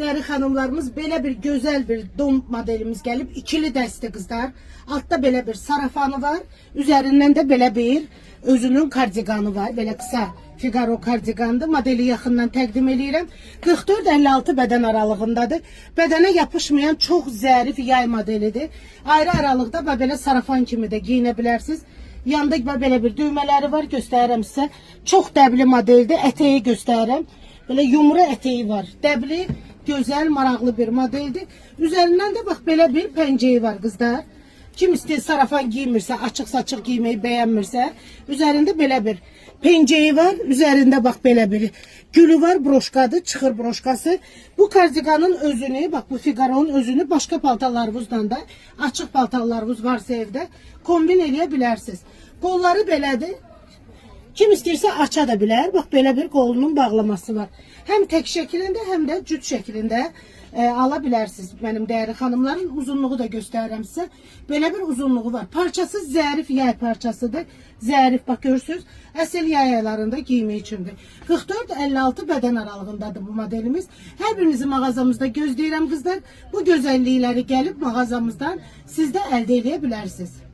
Değerli hanımlarımız, böyle bir güzel bir don modelimiz gelip ikili dəsti kızlar. Altta belə bir sarafanı var. Üzerinden de belə bir özünün kardiganı var. Belə kısa Figaro kardigandı. Modeli yaxından təqdim edirəm. 44-56 beden aralığındadır. Bedene yapışmayan çok zərif yay modelidir. Ayrı aralıqda və belə sarafan kimi də giyinə bilərsiniz. Yanda belə bir düğmeleri var, göstərirəm sizə. Çox dəbli modeldir. Eteği göstərirəm. Böyle yumru eteği var. Dəbli, güzel, maraqlı bir modeldir. Üzerinden de bak böyle bir penceyi var kızlar. Kim istəyir sarafan giymirsə, açıq saçıq giymeyi bəyənmirsə, üzerinde böyle bir penceyi var. Üzerinde bak böyle bir gülü var, broşkadır, çıxır broşkası. Bu kardiganın özünü, bak bu Figaro'nun özünü başka paltarlarınızdan da, açıq paltarlarınız varsa evde kombin eləyə bilərsiniz. Qolları belədir. Kim istəyirsə aça da bilər. Bak böyle bir kolunun bağlaması var. Hem tek şeklinde hem de cüt şeklinde alabilirsiniz. Benim değerli hanımların uzunluğu da göstereyim size. Böyle bir uzunluğu var. Parçası zərif yay parçasıdır. Zərif bak görürsünüz. Əsl yay aylarında giymək üçündür. 44-56 beden aralığındadır bu modelimiz. Her birinizi mağazamızda gözləyirəm kızlar. Bu gözəllikləri gəlib mağazamızdan siz də əldə edə bilərsiniz.